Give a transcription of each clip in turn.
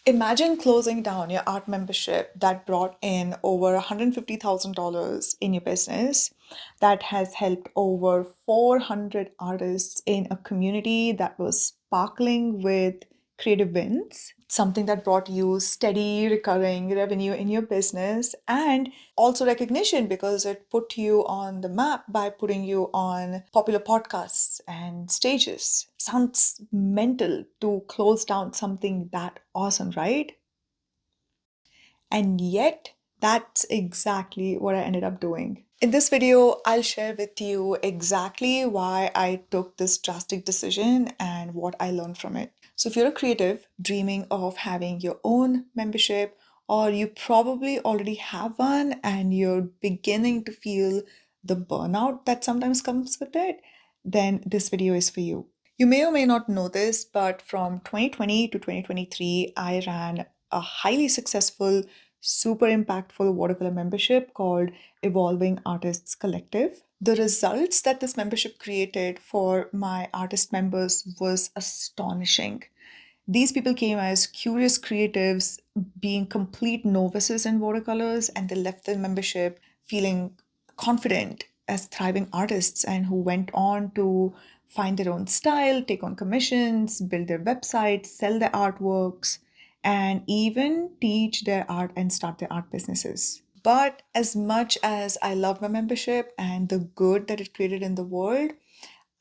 Imagine closing down your art membership that brought in over $150,000 in your business, that has helped over 400 artists in a community that was sparkling with creative wins, something that brought you steady, recurring revenue in your business, and also recognition because it put you on the map by putting you on popular podcasts and stages. Sounds mental to close down something that awesome, right? And yet, that's exactly what I ended up doing. In this video, I'll share with you exactly why I took this drastic decision and what I learned from it. So, if you're a creative dreaming of having your own membership, or you probably already have one and you're beginning to feel the burnout that sometimes comes with it, then this video is for you. You may or may not know this, but from 2020 to 2023, I ran a highly successful, super impactful watercolor membership called Evolving Artists Collective. The results that this membership created for my artist members was astonishing. These people came as curious creatives, being complete novices in watercolors, and they left the membership feeling confident as thriving artists and who went on to find their own style, take on commissions, build their websites, sell their artworks, and even teach their art and start their art businesses. But as much as I love my membership and the good that it created in the world,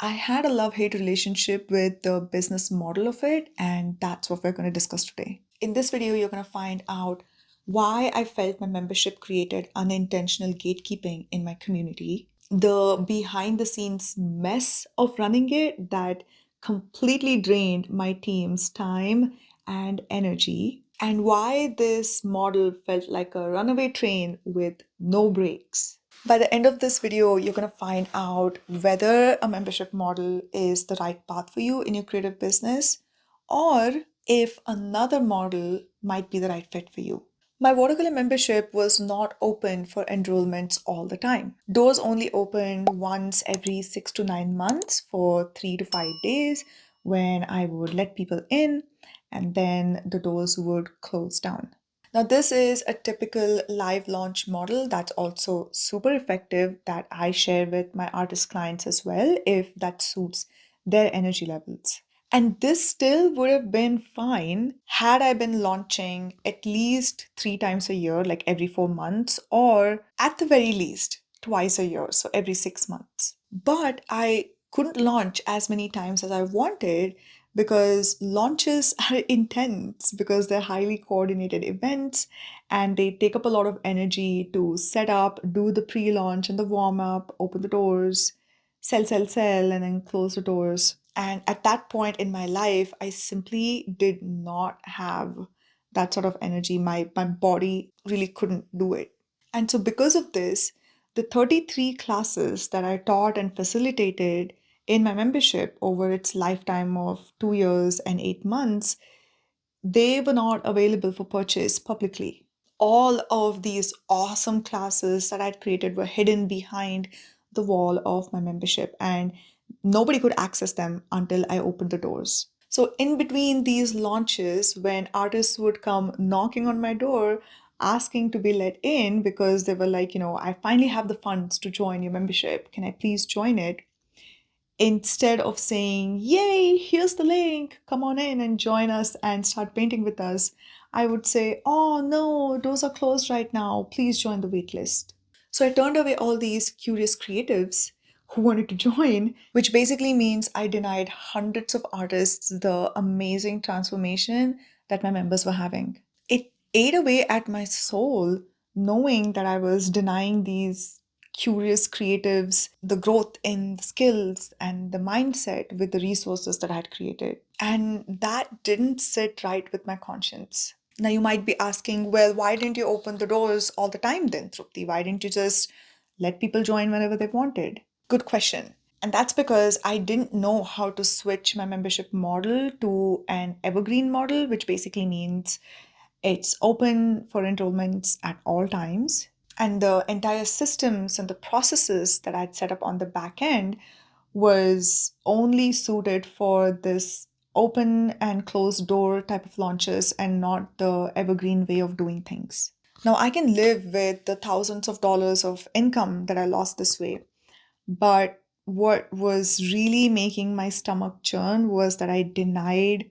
I had a love hate relationship with the business model of it, and that's what we're going to discuss today. In this video, you're going to find out why I felt my membership created unintentional gatekeeping in my community, the behind the scenes mess of running it that completely drained my team's time and energy, and why this model felt like a runaway train with no brakes. By the end of this video, you're going to find out whether a membership model is the right path for you in your creative business or if another model might be the right fit for you. My watercolor membership was not open for enrollments all the time. Doors only opened once every 6 to 9 months for 3 to 5 days when I would let people in and then the doors would close down. Now, this is a typical live launch model that's also super effective that I share with my artist clients as well if that suits their energy levels. And this still would have been fine had I been launching at least 3 times a year, like every 4 months, or at the very least twice a year, so every 6 months. But I couldn't launch as many times as I wanted because launches are intense because they're highly coordinated events and they take up a lot of energy to set up, do the pre launch and the warm up, open the doors, sell, and then close the doors. And at that point in my life, I simply did not have that sort of energy. My body really couldn't do it. And so, because of this, the 33 classes that I taught and facilitated in my membership over its lifetime of 2 years and 8 months, they were not available for purchase publicly. All of these awesome classes that I'd created were hidden behind the wall of my membership, and nobody could access them until I opened the doors. So, in between these launches, when artists would come knocking on my door asking to be let in because they were like, I finally have the funds to join your membership. Can I please join it? Instead of saying, yay, here's the link, come on in and join us and start painting with us, I would say, oh no, doors are closed right now, please join the waitlist. So I turned away all these curious creatives who wanted to join, which basically means I denied hundreds of artists the amazing transformation that my members were having. It ate away at my soul knowing that I was denying these curious creatives the growth in the skills and the mindset with the resources that I had created. And that didn't sit right with my conscience. Now, you might be asking, well, why didn't you open the doors all the time then, Trupti? Why didn't you just let people join whenever they wanted? Good question. And that's because I didn't know how to switch my membership model to an evergreen model, which basically means it's open for enrollments at all times. And the entire systems and the processes that I'd set up on the back end was only suited for this open and closed door type of launches and not the evergreen way of doing things. Now, I can live with the thousands of dollars of income that I lost this way, but what was really making my stomach churn was that I denied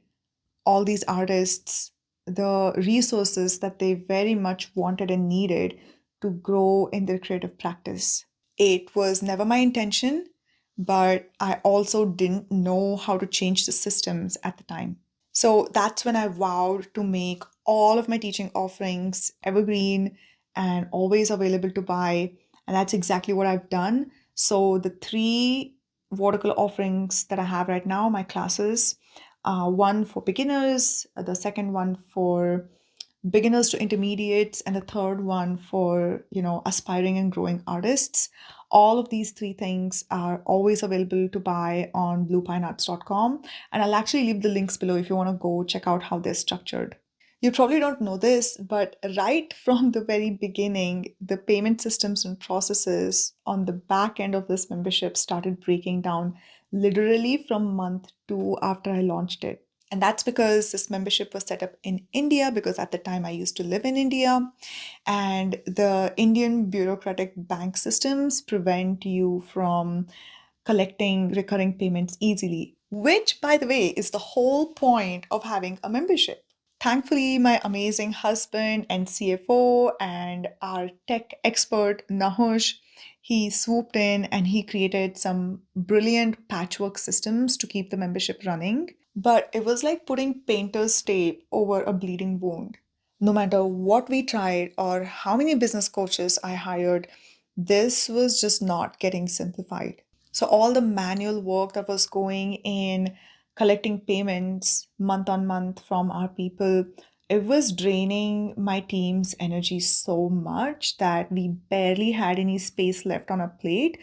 all these artists the resources that they very much wanted and needed to grow in their creative practice. It was never my intention, but I also didn't know how to change the systems at the time. So that's when I vowed to make all of my teaching offerings evergreen and always available to buy. And that's exactly what I've done. So the three watercolor offerings that I have right now, my classes, one for beginners, the second one for beginners to intermediates, and the third one for, aspiring and growing artists. All of these three things are always available to buy on bluepinearts.com, and I'll actually leave the links below if you want to go check out how they're structured. You probably don't know this, but right from the very beginning, the payment systems and processes on the back end of this membership started breaking down literally from month two after I launched it. And that's because this membership was set up in India, because at the time I used to live in India, and the Indian bureaucratic bank systems prevent you from collecting recurring payments easily, which, by the way, is the whole point of having a membership. Thankfully, my amazing husband and CFO and our tech expert, Nahush, he swooped in and he created some brilliant patchwork systems to keep the membership running. But it was like putting painter's tape over a bleeding wound. No matter what we tried or how many business coaches I hired, this was just not getting simplified. So, all the manual work that was going in collecting payments month on month from our people, it was draining my team's energy so much that we barely had any space left on our plate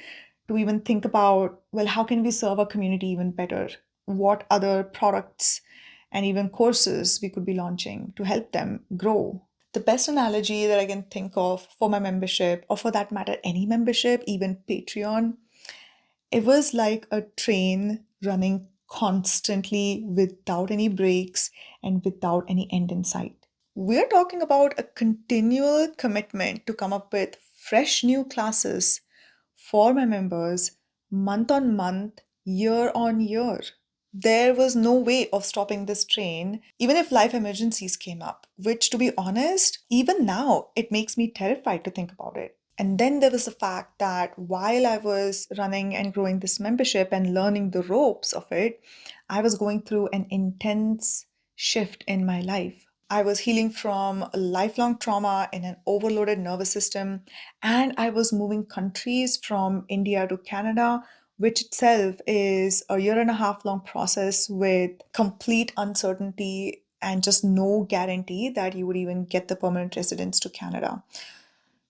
to even think about, well, how can we serve our community even better? What other products and even courses we could be launching to help them grow? The best analogy that I can think of for my membership, or for that matter, any membership, even Patreon, it was like a train running constantly without any breaks and without any end in sight. We're talking about a continual commitment to come up with fresh new classes for my members month on month, year on year. There was no way of stopping this train, even if life emergencies came up, which, to be honest, even now, it makes me terrified to think about it. And then there was the fact that while I was running and growing this membership and learning the ropes of it, I was going through an intense shift in my life. I was healing from a lifelong trauma in an overloaded nervous system, and I was moving countries from India to Canada, which itself is a year and a half long process with complete uncertainty and just no guarantee that you would even get the permanent residence to Canada.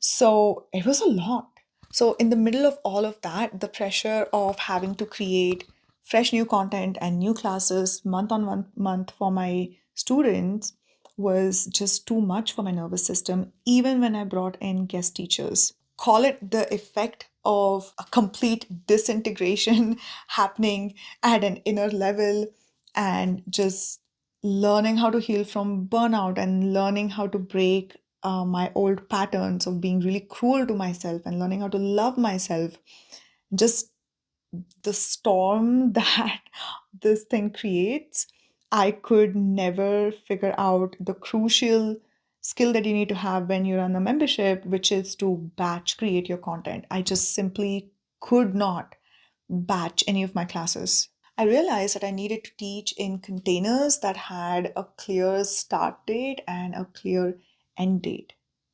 So it was a lot. So, in the middle of all of that, the pressure of having to create fresh new content and new classes month on month for my students was just too much for my nervous system, even when I brought in guest teachers. Call it the effect of a complete disintegration happening at an inner level, and just learning how to heal from burnout and learning how to break my old patterns of being really cruel to myself and learning how to love myself. Just the storm that this thing creates, I could never figure out the crucial skill that you need to have when you run a membership, which is to batch create your content. I just simply could not batch any of my classes. I realized that I needed to teach in containers that had a clear start date and a clear end date,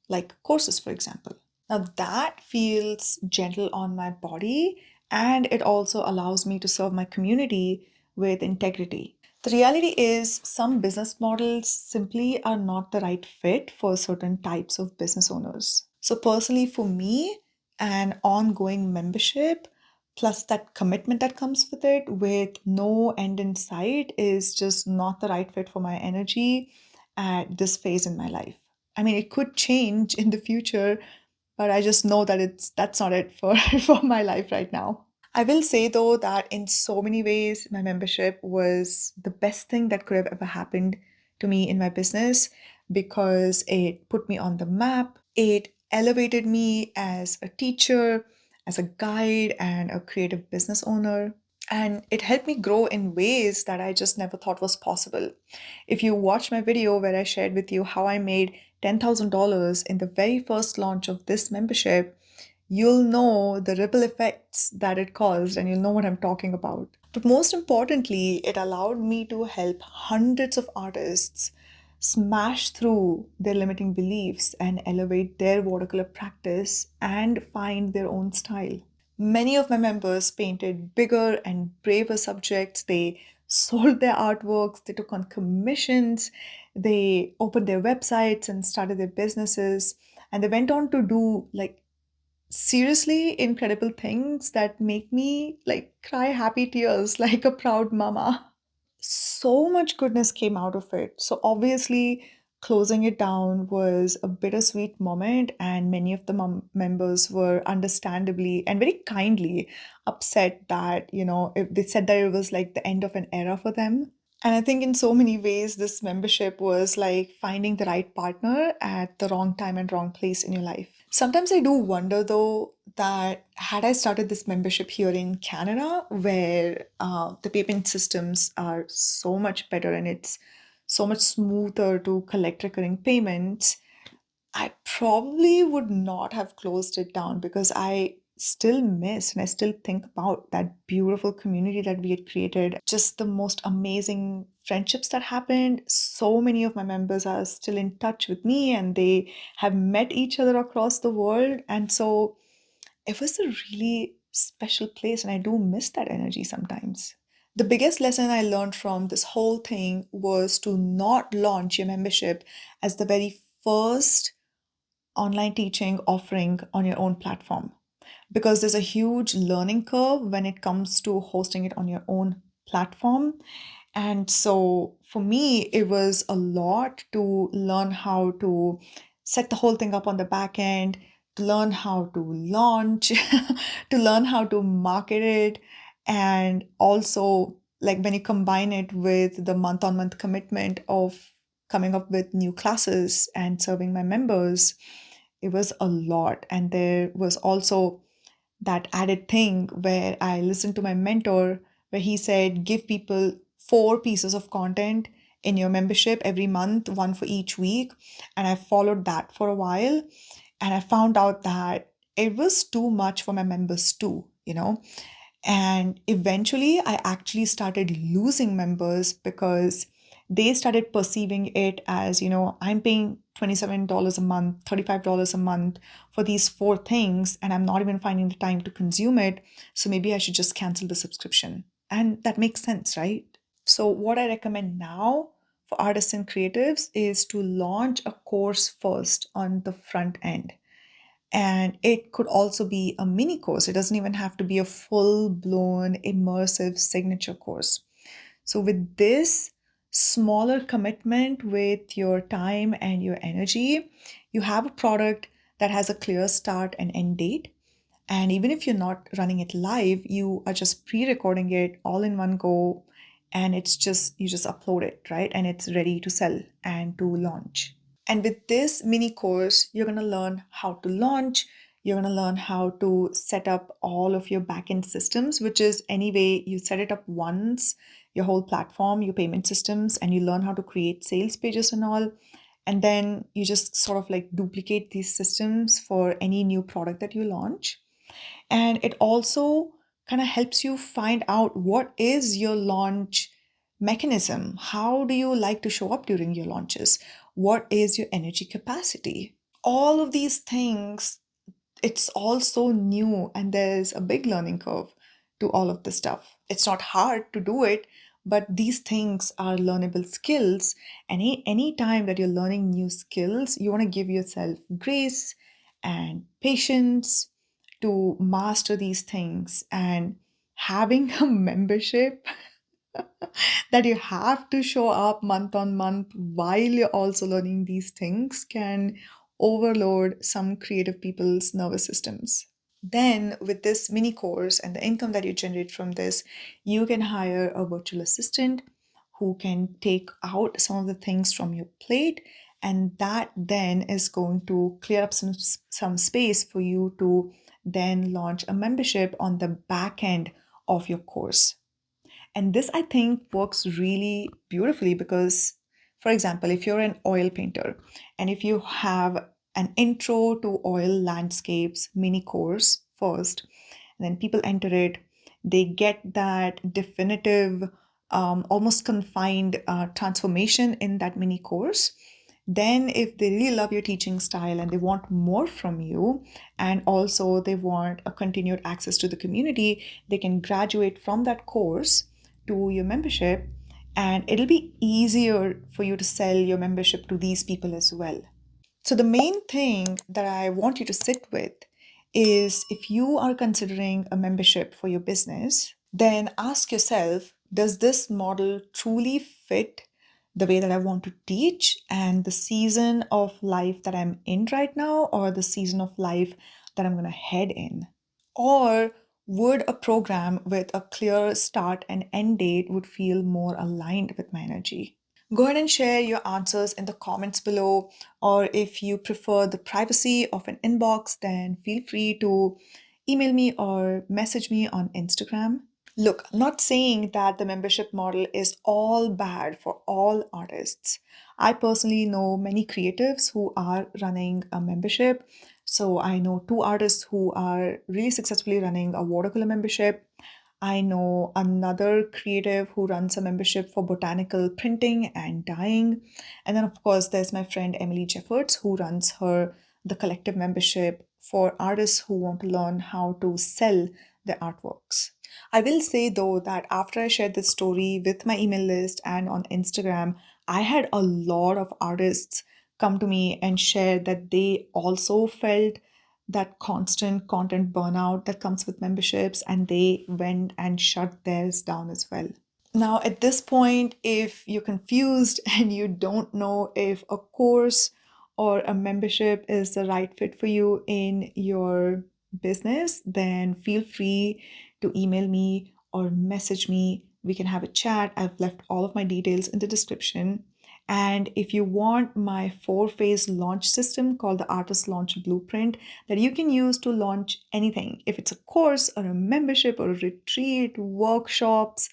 like courses, for example. Now, that feels gentle on my body, and it also allows me to serve my community with integrity. The reality is, some business models simply are not the right fit for certain types of business owners. So, personally, for me, an ongoing membership plus that commitment that comes with it, with no end in sight, is just not the right fit for my energy at this phase in my life. I mean, it could change in the future, but I just know that that's not it for, for my life right now. I will say though that in so many ways, my membership was the best thing that could have ever happened to me in my business because it put me on the map. It elevated me as a teacher, as a guide, and a creative business owner. And it helped me grow in ways that I just never thought was possible. If you watch my video where I shared with you how I made $10,000 in the very first launch of this membership, you'll know the ripple effects that it caused and you'll know what I'm talking about. But most importantly, it allowed me to help hundreds of artists smash through their limiting beliefs and elevate their watercolor practice and find their own style. Many of my members painted bigger and braver subjects. They sold their artworks, they took on commissions, they opened their websites and started their businesses, and they went on to do like seriously incredible things that make me like cry happy tears like a proud mama. So much goodness came out of it. So obviously, closing it down was a bittersweet moment, and many of the members were understandably and very kindly upset that, if they said that it was like the end of an era for them. And I think in so many ways, this membership was like finding the right partner at the wrong time and wrong place in your life. Sometimes I do wonder, though, that had I started this membership here in Canada, where the payment systems are so much better and it's so much smoother to collect recurring payments, I probably would not have closed it down because I still miss and I still think about that beautiful community that we had created. Just the most amazing friendships that happened. So many of my members are still in touch with me and they have met each other across the world. And so it was a really special place, and I do miss that energy sometimes. The biggest lesson I learned from this whole thing was to not launch your membership as the very first online teaching offering on your own platform because there's a huge learning curve when it comes to hosting it on your own platform. And so for me, it was a lot to learn how to set the whole thing up on the back end, to learn how to launch, to learn how to market it. And also, like when you combine it with the month on month commitment of coming up with new classes and serving my members, it was a lot. And there was also that added thing where I listened to my mentor, where he said, give people 4 pieces of content in your membership every month, one for each week. And I followed that for a while. And I found out that it was too much for my members too. And eventually, I actually started losing members because they started perceiving it as, I'm paying $27 a month, $35 a month for these 4 things, and I'm not even finding the time to consume it. So maybe I should just cancel the subscription. And that makes sense, right? So, what I recommend now for artists and creatives is to launch a course first on the front end. And it could also be a mini course. It doesn't even have to be a full blown immersive signature course. So, with this smaller commitment with your time and your energy, you have a product that has a clear start and end date. And even if you're not running it live, you are just pre recording it all in one go. And you just upload it, right? And it's ready to sell and to launch. And with this mini course, you're going to learn how to launch. You're going to learn how to set up all of your backend systems, which is anyway, you set it up once, your whole platform, your payment systems, and you learn how to create sales pages and all. And then you just sort of like duplicate these systems for any new product that you launch. And it also kind of helps you find out what is your launch mechanism. How do you like to show up during your launches? What is your energy capacity? All of these things, it's all so new, and there's a big learning curve to all of this stuff. It's not hard to do it, but these things are learnable skills. Any time that you're learning new skills, you want to give yourself grace and patience to master these things. And having a membership that you have to show up month on month while you're also learning these things can overload some creative people's nervous systems. Then, with this mini course and the income that you generate from this, you can hire a virtual assistant who can take out some of the things from your plate. And that then is going to clear up some space for you to then launch a membership on the back end of your course. And this, I think, works really beautifully because, for example, if you're an oil painter and if you have an intro to oil landscapes mini course first, and then people enter it, they get that definitive, almost confined transformation in that mini course. Then, if they really love your teaching style and they want more from you, and also they want a continued access to the community, they can graduate from that course to your membership, and it'll be easier for you to sell your membership to these people as well. So, the main thing that I want you to sit with is if you are considering a membership for your business, then ask yourself, does this model truly fit the way that I want to teach and the season of life that I'm in right now, or the season of life that I'm going to head in? Or would a program with a clear start and end date would feel more aligned with my energy? Go ahead and share your answers in the comments below, or if you prefer the privacy of an inbox, then feel free to email me or message me on Instagram. Look, I'm not saying that the membership model is all bad for all artists. I personally know many creatives who are running a membership. So I know two artists who are really successfully running a watercolor membership. I know another creative who runs a membership for botanical printing and dyeing. And then, of course, there's my friend Emily Jeffords who runs the collective membership for artists who want to learn how to sell their artworks. I will say though that after I shared this story with my email list and on Instagram, I had a lot of artists come to me and share that they also felt that constant content burnout that comes with memberships, and they went and shut theirs down as well. Now, at this point, if you're confused and you don't know if a course or a membership is the right fit for you in your business, then feel free to email me or message me. We can have a chat. I've left all of my details in the description. And if you want my 4-phase launch system called the Artist Launch Blueprint that you can use to launch anything, if it's a course or a membership or a retreat, workshops,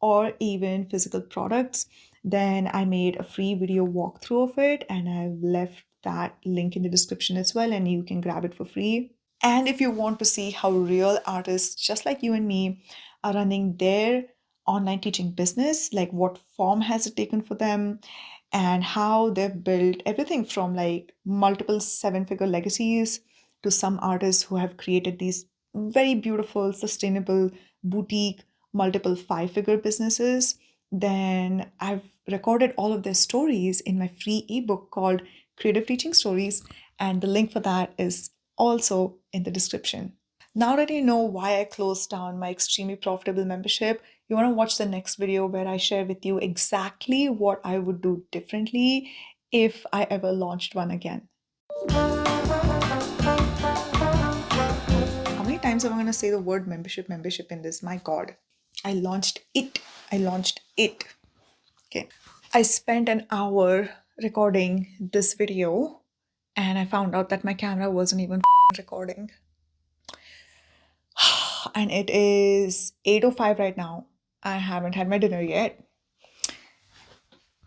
or even physical products, then I made a free video walkthrough of it, and I've left that link in the description as well, and you can grab it for free. And if you want to see how real artists just like you and me are running their online teaching business, like what form has it taken for them, and how they've built everything from like multiple 7-figure legacies to some artists who have created these very beautiful, sustainable boutique, multiple 5-figure businesses, then I've recorded all of their stories in my free ebook called Creative Teaching Stories, and the link for that is also in the description. Now that you know why I closed down my extremely profitable membership, you want to watch the next video where I share with you exactly what I would do differently if I ever launched one again. How many times am I going to say the word membership in this? My God. I launched it. I launched it. Okay. I spent an hour recording this video and I found out that my camera wasn't even recording. And it is 8:05 right now. I haven't had my dinner yet.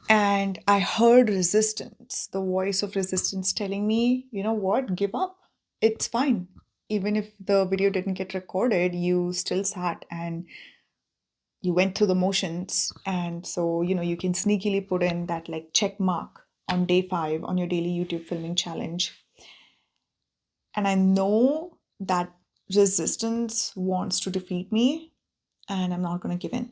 And I heard resistance, the voice of resistance telling me, you know what, give up. It's fine. Even if the video didn't get recorded, you still sat and you went through the motions. And so, you can sneakily put in that like check mark on day 5 on your daily YouTube filming challenge. And I know that resistance wants to defeat me, and I'm not going to give in.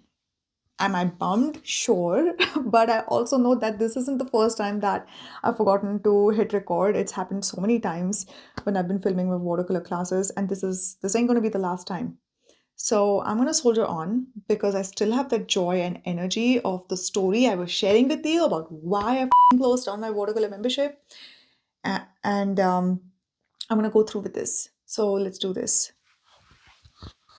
Am I bummed? Sure. But I also know that this isn't the first time that I've forgotten to hit record. It's happened so many times when I've been filming my watercolor classes, and this ain't going to be the last time. So I'm going to soldier on because I still have the joy and energy of the story I was sharing with you about why I closed down my watercolor membership. And I'm going to go through with this. So let's do this.